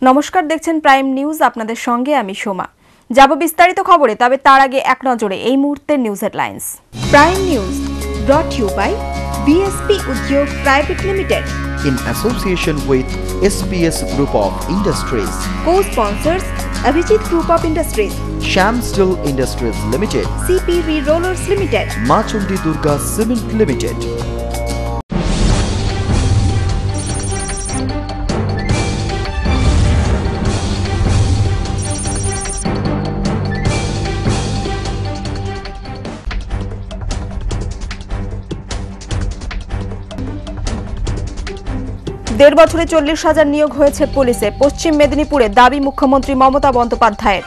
নমস্কার, দেখছেন prime news. আপনাদের সঙ্গে আমি সোমা। যাব বিস্তারিত খবরে, তবে তার আগে এক নজরে এই মুহূর্তের news headlines. Prime news brought you by BSP Udyog private limited in association with SPS Group of Industries, co-sponsors Abhijit Group of Industries, Sham Steel Industries Limited, CP Rollers Limited, Ma Chundi Durga Cement Limited. দেড় বছরে 40,000 নিয়োগ হয়েছে পুলিশে। পশ্চিম মেদিনীপুরে দাবি মুখ্যমন্ত্রী মমতা বন্দ্যোপাধ্যায়ের।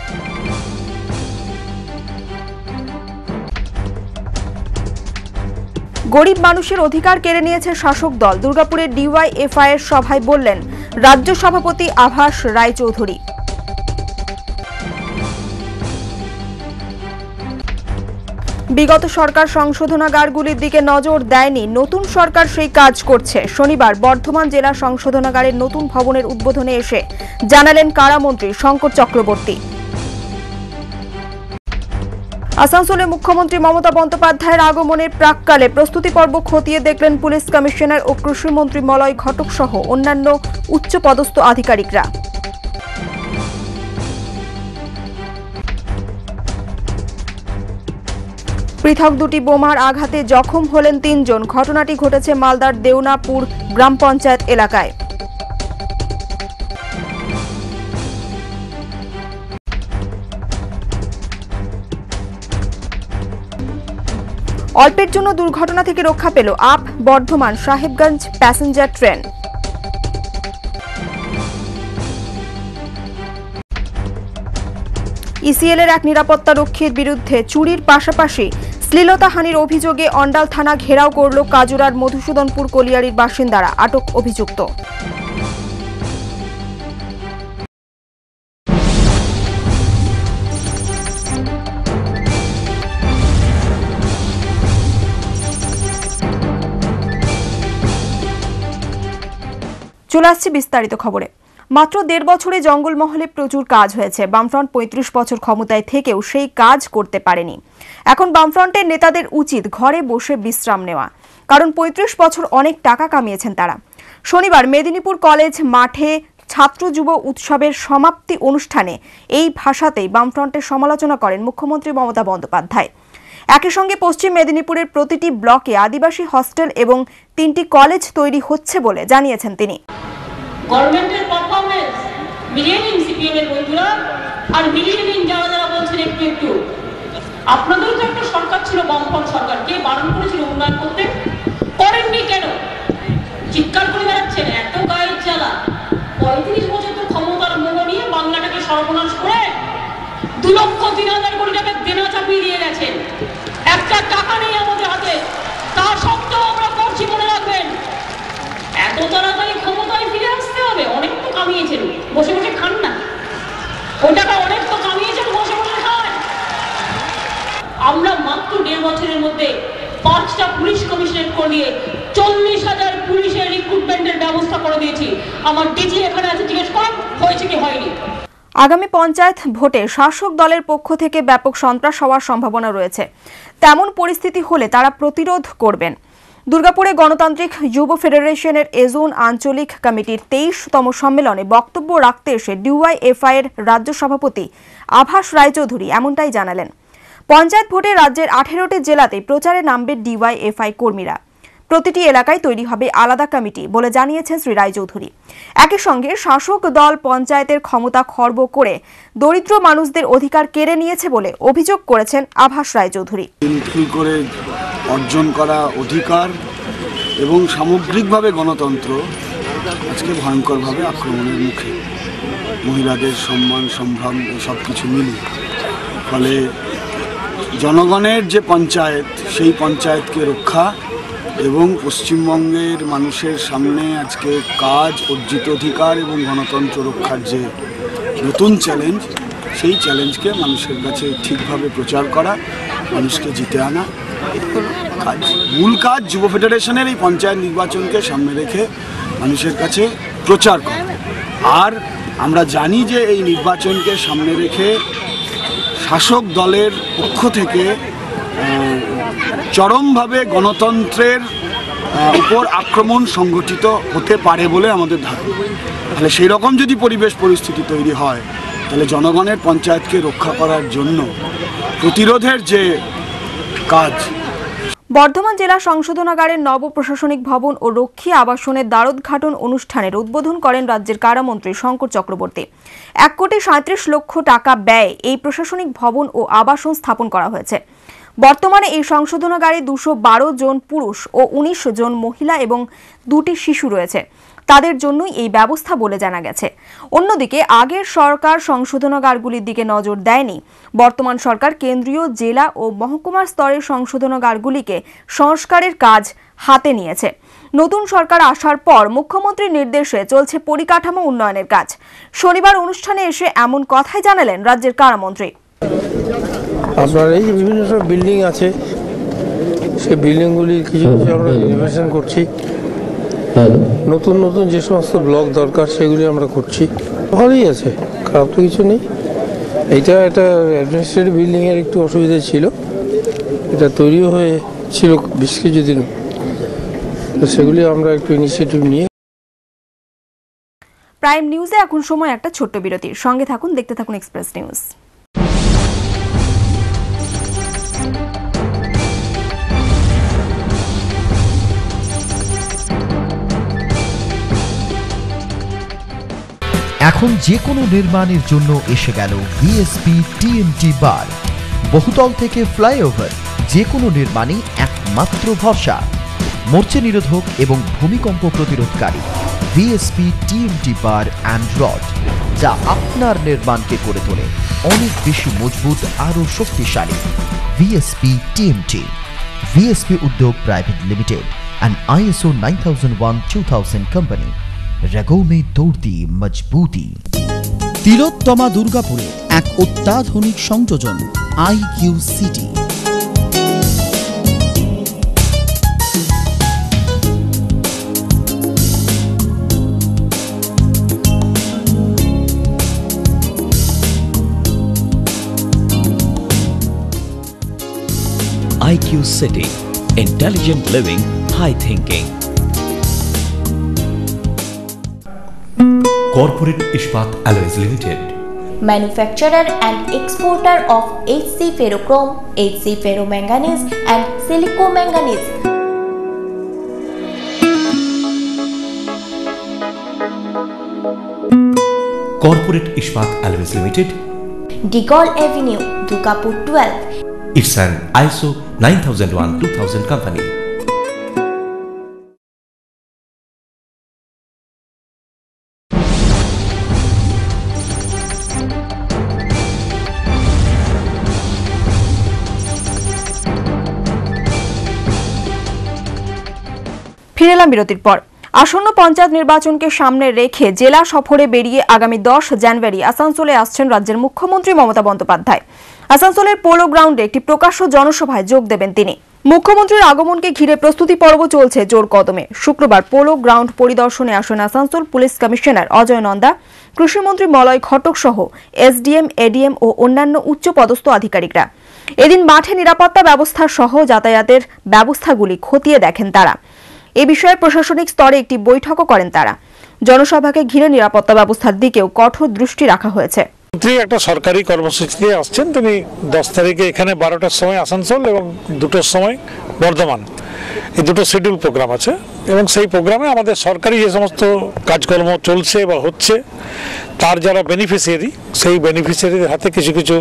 গরিব মানুষের অধিকার কেড়ে নিয়েছে শাসক দল। দুর্গাপুরের DYFI এর সভায় বললেন রাজ্য সভাপতি আভাস রায়চৌধুরী। বিগত সরকার সংশোধনাগারগুলির দিকে নজর দেয়নি, নতুন সরকার সেই কাজ করছে। শনিবার বর্ধমান জেলা সংশোধনাগারের নতুন ভবনের উদ্বোধনে এসে জানালেন কারামন্ত্রী শঙ্কর চক্রবর্তী। আসানসোলে মুখ্যমন্ত্রী মমতা বন্দ্যোপাধ্যায়ের আগমনের প্রাক্কালে প্রস্তুতি পর্ব খতিয়ে দেখলেন পুলিশ কমিশনার ও কৃষিমন্ত্রী মলয় ঘটক সহ অন্যান্য উচ্চপদস্থ আধিকারিকরা। পৃথক দুটি বোমার আঘাতে জখম হলেন 3 জন। ঘটনাটি ঘটেছে মালদার দেওনাপুর গ্রাম পঞ্চায়েত এলাকায়। অল্পের জন্য দুর্ঘটনা থেকে রক্ষা পেল up Bardhaman Sahebganj passenger train. ECL এর এক নিরাপত্তা রক্ষীর বিরুদ্ধে চুরির পাশাপাশি শ্লীলতাহানির অভিযোগে অন্ডাল থানা ঘেরাও করল কাজুরার মধুসূদনপুর কলিয়ারির বাসিন্দারা। আটক অভিযুক্ত। চলে আসছে বিস্তারিত খবরে। মাত্র 1.5 বছরে জঙ্গলমহলে প্রচুর কাজ হয়েছে। বামফ্রন্ট 35 বছর ক্ষমতায় থেকেও সেই কাজ করতে পারেনি। এখন বামফ্রন্টের নেতাদের উচিত ঘরে বসে বিশ্রাম নেওয়া, কারণ 35 বছর অনেক টাকা কামিয়েছেন তারা। শনিবার মেদিনীপুর কলেজ মাঠে ছাত্র যুব উৎসবের সমাপ্তি অনুষ্ঠানে এই ভাষাতেই বামফ্রন্টের সমালোচনা করেন মুখ্যমন্ত্রী মমতা বন্দ্যোপাধ্যায়। একই সঙ্গে পশ্চিম মেদিনীপুরের প্রতিটি ব্লকে আদিবাসী হস্টেল এবং 3টি কলেজ তৈরি হচ্ছে বলে জানিয়েছেন তিনি। গভর্নমেন্টের পারফরম্যান্স মিলিয়ে নিন সিপিএম এর বন্ধুরা, আর মিলিয়ে নিন যারা যারা বলছেন একটু একটু। আপনাদেরও তো একটা সরকার ছিল, বামফ্রন্ট সরকার। কে বারণ করেছিল উন্নয়ন করতে? করেননি কেন? চিৎকার করে বেড়াচ্ছেন এত গায়ের জ্বালা। 35 বছর তো ক্ষমতার মোহ নিয়ে বাংলাটাকে সর্বনাশ করে 2,03,000 কোটি টাকা দেনা চাপিয়ে দিয়ে গেছেন। একটা টাকা নেই আমাদের হাতে, তা সত্ত্বেও আমরা করছি, মনে রাখবেন। এত তাড়াতাড়ি ক্ষমতায় ফিরে আসতে হবে? অনেক তো কামিয়েছেন, বসে বসে খান না। ওই টাকা অনেক তো কামিয়েছেন, বসে বসে খান। আমরা মাত্র 1.5 বছরের মধ্যে 5টা পুলিশ কমিশনারেট করে দিয়ে 40,000 পুলিশের রিক্রুটমেন্টের ব্যবস্থা করে দিয়েছি। আমার ডিজি এখানে আছে, জিজ্ঞেস করুন হয়েছে কি হয়নি। আগামী পঞ্চায়েত ভোটে শাসক দলের পক্ষ থেকে ব্যাপক সন্ত্রাস হওয়ার সম্ভাবনা রয়েছে। তেমন পরিস্থিতি হলে তারা প্রতিরোধ করবেন। দুর্গাপুরে গণতান্ত্রিক যুব ফেডারেশনের এজোন আঞ্চলিক কমিটির 23তম সম্মেলনে বক্তব্য রাখতে এসে DYFI এর রাজ্য সভাপতি আভাস রায়চৌধুরী এমনটাই জানালেন। পঞ্চায়েত ভোটে রাজ্যের 18টি জেলাতে প্রচারে নামবে DYFI কর্মীরা। প্রতিটি এলাকায় তৈরি হবে আলাদা কমিটি বলে জানিয়েছেন শ্রী রায়চৌধুরী। একই সঙ্গে শাসক দল পঞ্চায়েতের ক্ষমতা খর্ব করে দরিদ্র মানুষদের অধিকার কেড়ে নিয়েছে বলে অভিযোগ করেছেন আভাস রায়চৌধুরী। অর্জন করা অধিকার এবং সামগ্রিকভাবে গণতন্ত্র আজকে ভয়ঙ্করভাবে আক্রমণের মুখে। মহিলাদের সম্মান সম্ভ্রম সব কিছু মিলিয়ে, ফলে জনগণের যে পঞ্চায়েত, সেই পঞ্চায়েতকে রক্ষা এবং পশ্চিমবঙ্গের মানুষের সামনে আজকে কাজ, অর্জিত অধিকার এবং গণতন্ত্র রক্ষার যে নতুন চ্যালেঞ্জ, সেই চ্যালেঞ্জকে মানুষের কাছে ঠিকভাবে প্রচার করা, মানুষকে জিতে আনা, মূল কাজ যুব ফেডারেশনের এই পঞ্চায়েত নির্বাচনকে সামনে রেখে মানুষের কাছে প্রচার করা। আর আমরা জানি যে এই নির্বাচনকে সামনে রেখে শাসক দলের পক্ষ থেকে চরমভাবে গণতন্ত্রের উপর আক্রমণ সংগঠিত হতে পারে বলে আমাদের ধারণা। তাহলে সেই রকম যদি পরিবেশ পরিস্থিতি তৈরি হয়, তাহলে জনগণের পঞ্চায়েতকে রক্ষা করার জন্য প্রতিরোধের যে কাজ। বর্ধমান জেলা সংশোধনাগারের নব প্রশাসনিক ভবন ও রক্ষী আবাসনের দ্বারোদ্ঘাটন অনুষ্ঠানের উদ্বোধন করেন রাজ্যের কারামন্ত্রী শঙ্কর চক্রবর্তী। 1,37,00,000 টাকা ব্যয়ে এই প্রশাসনিক ভবন ও আবাসন স্থাপন করা হয়েছে। বর্তমানে এই সংশোধনাগারে 212 জন পুরুষ ও 19 জন মহিলা এবং 2টি শিশু রয়েছে। তাদের জন্যই এই ব্যবস্থা বলে জানা গেছে। অন্যদিকে আগের সরকার সংশোধনাগারগুলির দিকে নজর দেয়নি। বর্তমান সরকার কেন্দ্রীয়, জেলা ও মহকুমা স্তরের সংশোধনাগারগুলিকে সংস্কারের কাজ হাতে নিয়েছে। নতুন সরকার আসার পর মুখ্যমন্ত্রীর নির্দেশে চলছে পরিকাঠামো উন্নয়নের কাজ। শনিবার অনুষ্ঠানে এসে এমন কথাই জানালেন রাজ্যের কারামন্ত্রী। আপনার এই যে বিভিন্ন সব বিল্ডিং আছে, সেই বিল্ডিংগুলির কিছু কিছু আমরা রিনোভেশন করছি। নতুন নতুন যে সমস্ত ব্লক দরকার সেগুলি আমরা করছি। ভালোই আছে, খারাপ তো কিছু নেই। এইটা একটা অ্যাডমিনিস্ট্রেটিভ বিল্ডিংয়ের একটু অসুবিধা ছিল, এটা তৈরিও হয়েছিল বেশ কিছুদিন, তো সেগুলি আমরা একটু ইনিশিয়েটিভ নিয়ে। প্রাইম নিউজে এখন সময় একটা ছোট্ট বিরতির। সঙ্গে থাকুন, দেখতে থাকুন এক্সপ্রেস নিউজ। এখন যে কোনো নির্মাণের জন্য এসে গেল ভিএসপি টিএমটি বার। বহুতল থেকে ফ্লাইওভার, যে কোনো নির্মাণে একমাত্র ভরসা। মরচে নিরোধক এবং ভূমিকম্প প্রতিরোধকারী ভিএসপি টিএমটি বার অ্যান্ড রড, যা আপনার নির্মাণকে করে তোলে অনেক বেশি মজবুত, আরও শক্তিশালী। ভিএসপি টিএমটি, ভিএসপি উদ্যোগ private limited and ISO 9001:2000 company। रगों में दौड़ती मजबूती। তিলোত্তমা দুর্গাপুরে এক অত্যাধুনিক সংযোজন IQ city. IQ City, intelligent living, high thinking। Corporate Ispat Alloys Limited, manufacturer and exporter of HC ferrochrome, HC ferromanganese and silicomanganese। Corporate Ispat Alloys Limited, Digol Avenue, Durgapur 12। it's an ISO 9001:2000 company। ফিরে এলাম বিরতির পর। আসন্ন পঞ্চায়েত নির্বাচনকে সামনে রেখে জেলা সফরে বেরিয়ে আগামী 10 জানুয়ারি আসানসোলে আসছেন রাজ্যের মুখ্যমন্ত্রী মমতা বন্দ্যোপাধ্যায়। আসানসোলের পোলো গ্রাউন্ডে একটি প্রকাশ্য জনসভায় যোগ দেবেন তিনি। মুখ্যমন্ত্রীর আগমনকে ঘিরে প্রস্তুতি পর্ব চলছে জোর কদমে। শুক্রবার পোলো গ্রাউন্ড পরিদর্শনে আসেন আসানসোল পুলিশ কমিশনার অজয় নন্দা, কৃষিমন্ত্রী মলয় ঘটক সহ এসডিএম, এডিএম ও অন্যান্য উচ্চপদস্থ আধিকারিকরা। এদিন মাঠে নিরাপত্তা ব্যবস্থা সহ যাতায়াতের ব্যবস্থাগুলি খতিয়ে দেখেন তারা। এ বিষয়ে প্রশাসনিক স্তরে একটি বৈঠকও করেন তারা। জনসভাকে ঘিরে নিরাপত্তা ব্যবস্থার দিকেও কঠোর দৃষ্টি রাখা হয়েছে। মন্ত্রী একটা সরকারি কর্মসূচিতে আসছেন, তিনি 10 তারিখে এখানে 12টার সময় আসানসোল এবং 2টোর সময় বর্ধমান, এই দুটো শিডিউল প্রোগ্রাম আছে এবং সেই প্রোগ্রামে আমাদের সরকারি যে সমস্ত কাজকর্ম চলছে বা হচ্ছে তার যারা বেনিফিশিয়ারি, সেই বেনিফিশিয়ারিদের হাতে কিছু কিছু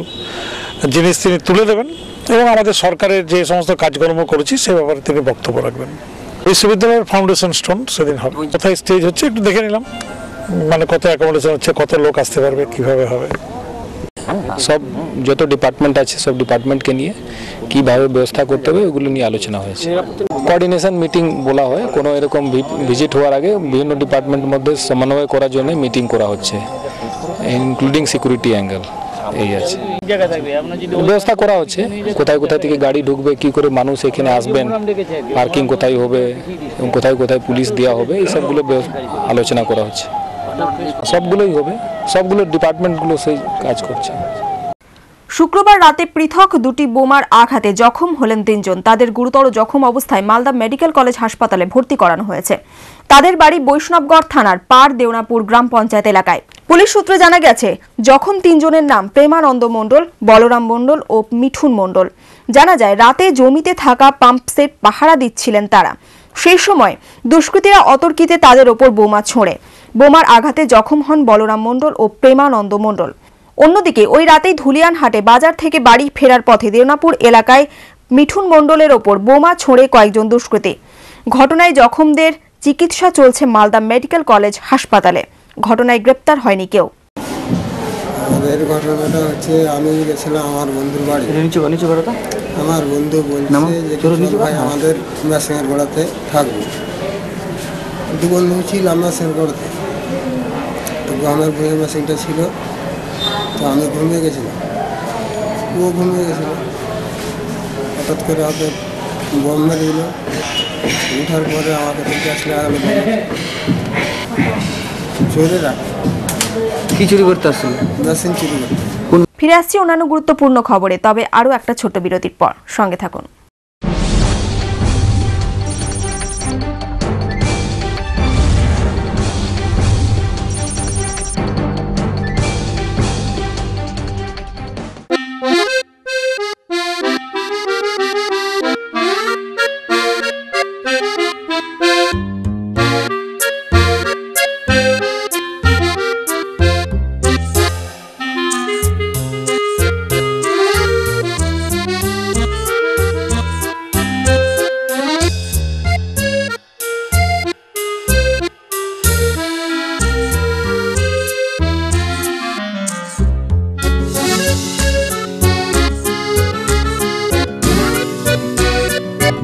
জিনিস তিনি তুলে দেবেন এবং আমাদের সরকারের যে সমস্ত কাজকর্ম করেছি সে ব্যাপারে তিনি বক্তব্য রাখবেন। বিশ্ববিদ্যালয়ের ফাউন্ডেশন স্টোন সেদিন হবে। কোথায় স্টেজ হচ্ছে একটু দেখে নিলাম, মানে কত অ্যাকোমোডেশন হচ্ছে, কত লোক আসতে পারবে, কিভাবে হবে। সব যত ডিপার্টমেন্ট আছে সব ডিপার্টমেন্টকে নিয়ে কীভাবে ব্যবস্থা করতে হবে ওগুলো নিয়ে আলোচনা হয়েছে। কোঅর্ডিনেশন মিটিং বলা হয়, কোনো এরকম ভিজিট হওয়ার আগে বিভিন্ন ডিপার্টমেন্টের মধ্যে সমন্বয় করার জন্য মিটিং করা হচ্ছে, ইনক্লুডিং সিকিউরিটি অ্যাঙ্গেল। এই আছে ব্যবস্থা করা হচ্ছে, কোথায় কোথায় থেকে গাড়ি ঢুকবে, কি করে মানুষ এখানে আসবেন, পার্কিং কোথায় হবে এবং কোথায় কোথায় পুলিশ দেওয়া হবে, এই সবগুলো আলোচনা করা হচ্ছে। সবগুলোই হবে, সবগুলো ডিপার্টমেন্টগুলো সেই কাজ করছে। শুক্রবার রাতে পৃথক দুটি বোমার আঘাতে জখম হলেন 3 জন। তাদের গুরুতর জখম অবস্থায় মালদা মেডিকেল কলেজ হাসপাতালে ভর্তি করানো হয়েছে। তাদের বাড়ি বৈষ্ণবগড় থানার পাড় দেওনাপুর গ্রাম পঞ্চায়েত এলাকায়। পুলিশ সূত্রে জানা গেছে, জখম 3 জনের নাম প্রেমানন্দ মণ্ডল, বলরাম মণ্ডল ও মিঠুন মণ্ডল। জানা যায়, রাতে জমিতে থাকা পাম্প সেট পাহারা দিচ্ছিলেন তারা। সেই সময় দুষ্কৃতীরা অতর্কিতে তাদের ওপর বোমা ছোঁড়ে। বোমার আঘাতে জখম হন বলরাম মণ্ডল ও প্রেমানন্দ মণ্ডল। অন্যদিকে ওই রাতেই ধুলিয়ানহাটে বাজার থেকে বাড়ি ফেরার পথে দেওনাপুর এলাকায় মিঠুন মণ্ডলের ওপর বোমা ছোঁড়ে কয়েকজন দুষ্কৃতী। ঘটনায় জখমদের চিকিৎসা চলছে মালদা মেডিকেল কলেজ হাসপাতালে। ঘটনায় গ্রেপ্তার হয়নি কেউ। আমাদের ঘটনাটা হচ্ছে, আমি গেছিলাম আমার বন্ধুর বাড়ি। আমার বন্ধু বলছে যে ভাই আমাদের মেশিনের গোড়াতে থাকবো। দু বন্ধু ছিলাম মেশিনের গোড়াতে, তো আমার বইয়ের মেশিনটা ছিল, তো আমি ঘুমিয়ে গেছিলাম, ও ঘুমিয়ে গেছিল। হঠাৎ করে হাতে বোম মেরে দিল। উঠার পরে আমাকে দেখে আসলে চোরেরা কি চুরি করতে আসছিল? মেশিন চুরি করতে। ফিরে আসছি অন্যান্য গুরুত্বপূর্ণ খবরে, তবে আরও একটা ছোট্ট বিরতির পর। সঙ্গে থাকুন।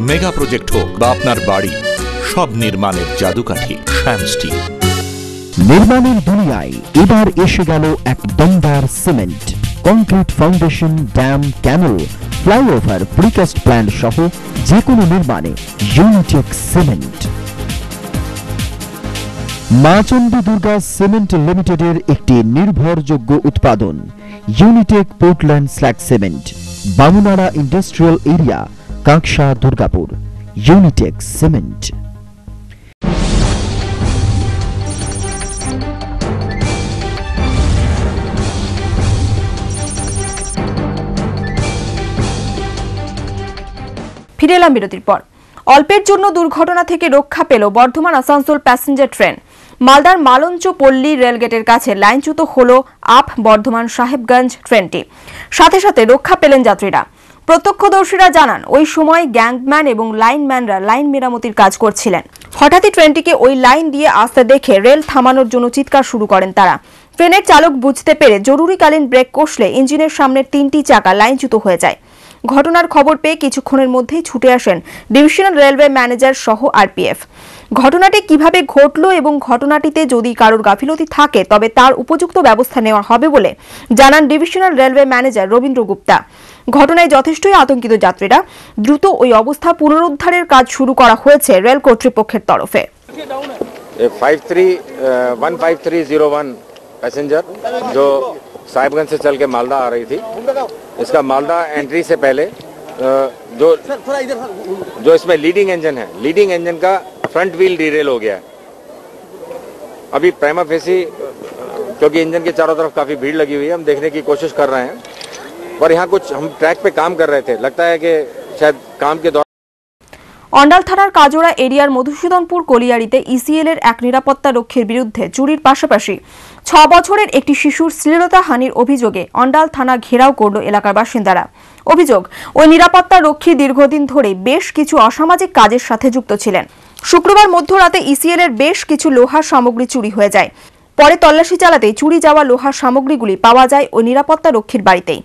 মেগা প্রজেক্ট হোক বা আপনার বাড়ি, সব নির্মাণের জাদুকাঠি শ্যাম স্টিল। নির্মাণের দুনিয়ায় এবার এসে গেল এক দমদার সিমেন্ট, কংক্রিট ফাউন্ডেশন, ড্যাম, ক্যানেল, ফ্লাইওভার, প্রিকাস্ট প্ল্যান সহ যে কোনো নির্মাণে ইউনিটেক সিমেন্ট। মা চণ্ডী দুর্গা সিমেন্ট লিমিটেডের একটি নির্ভরযোগ্য উৎপাদন Unitech Portland slug cement, Bamunara industrial area, Kanksa, Durgapur. Unitech cement. ফিরে এলাম বিরতির পর। অল্পের জন্য দুর্ঘটনা থেকে রক্ষা পেল বর্ধমান আসানসোল প্যাসেঞ্জার ট্রেন। মালদার মালঞ্চ পল্লী রেলগেটের কাছে লাইনচ্যুত হল আপ বর্ধমান সাহেবগঞ্জ ট্রেনটি। সাথে সাথে রক্ষা পেলেন যাত্রীরা। প্রত্যক্ষদর্শীরা জানান, ওই সময় গ্যাংম্যান এবং লাইনম্যানরা লাইন মেরামতির কাজ করছিলেন। হঠাৎই ট্রেনটিকে ওই লাইন দিয়ে আসতে দেখে রেল থামানোর জন্য চিৎকার শুরু করেন তারা। ট্রেনের চালক বুঝতে পেরে জরুরিকালীন ব্রেক কষলে ইঞ্জিনের সামনের 3টি চাকা লাইনচ্যুত হয়ে যায়। ঘটনার খবর পেয়ে কিছুক্ষণের মধ্যেই ছুটে আসেন ডিভিশনাল রেলওয়ে ম্যানেজার সহ আরপিএফ। ঘটনাটি কিভাবে ঘটলো এবং ঘটনাটিতে যদি কারোর গাফিলতি থাকে তবে তার উপযুক্ত ব্যবস্থা নেওয়া হবে বলে জানান divisional railway manager Rabindra Gupta. ঘটনায় যথেষ্টই আতঙ্কিত যাত্রীরা। দ্রুত ওই অবস্থা পুনরুদ্ধারের কাজ শুরু করা হয়েছে রেল কর্তৃপক্ষের তরফে। 1531 पैसेंजर जो साहिबगंज से चल के मालदा आ रही थी, इसका मालदा एंट्री से पहले जो इसमें लीडिंग इंजन का फ्रंट व्हील डीरेल हो गया है। अभी प्राइमा फेसी, क्योंकि इंजन के चारों तरफ काफी भीड़ लगी हुई है, हम देखने की कोशिश कर रहे हैं। पर यहाँ कुछ हम ट्रैक पे काम कर रहे थे, लगता है कि शायद काम के दौरान। অন্ডাল থানার কাজোড়া এরিয়ার মধুসূদনপুর কলিয়ারিতে ইসিএল এর এক নিরাপত্তা রক্ষীর বিরুদ্ধে চুরির পাশাপাশি 6 বছরের একটি শিশুর শ্লীলতাহানির অভিযোগে অন্ডাল থানা ঘেরাও করল এলাকার বাসিন্দারা। অভিযোগ, ওই নিরাপত্তা রক্ষী দীর্ঘদিন ধরে বেশ কিছু অসামাজিক কাজের সাথে যুক্ত ছিলেন। শুক্রবার মধ্যরাতে ইসিএল এর বেশ কিছু লোহার সামগ্রী চুরি হয়ে যায়। পরে তল্লাশি চালাতে চুরি যাওয়া লোহার সামগ্রীগুলি পাওয়া যায় ওই নিরাপত্তা রক্ষীর বাড়িতেই।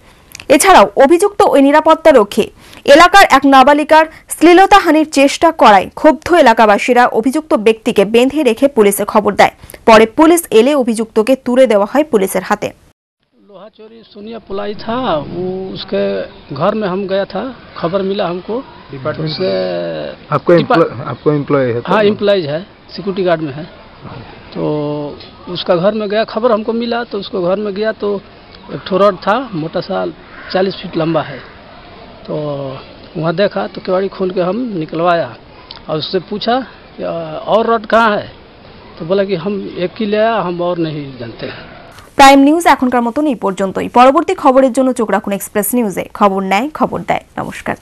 এছাড়াও অভিযুক্ত ওই নিরাপত্তা রক্ষী এলাকার এক নাবালিকার শ্লীলতাহানির চেষ্টা করায় ক্ষুব্ধ এলাকাবাসীরা অভিযুক্ত ব্যক্তিকে বেঁধে রেখে পুলিশে খবর দেয়। পরে পুলিশ এলে অভিযুক্তকে তুলে দেওয়া হয় পুলিশের হাতে। लोहा चोरी सोनिया पुलाई था, वो उसके घर में हम गया था, खबर मिला हमको। आपको एम्प्लॉय है? हाँ, एम्प्लॉयज है, सिक्योरिटी गार्ड में है। तो उसका घर में गया, खबर हमको मिला तो उसको घर में गया तो एक ठो रॉड था मोटा सा 40 फीट लंबा है। तो वहाँ देखा तो केवाड़ी खोल के हम निकलवाया और उससे पूछा कि और रॉड कहाँ है, तो बोला कि हम एक ही ले आया, हम और नहीं जानते हैं। প্রাইম নিউজ এখনকার মতন এই পর্যন্তই। পরবর্তী খবরের জন্য চোখ রাখুন এক্সপ্রেস নিউজে। খবর নেয়, খবর দেয়। নমস্কার।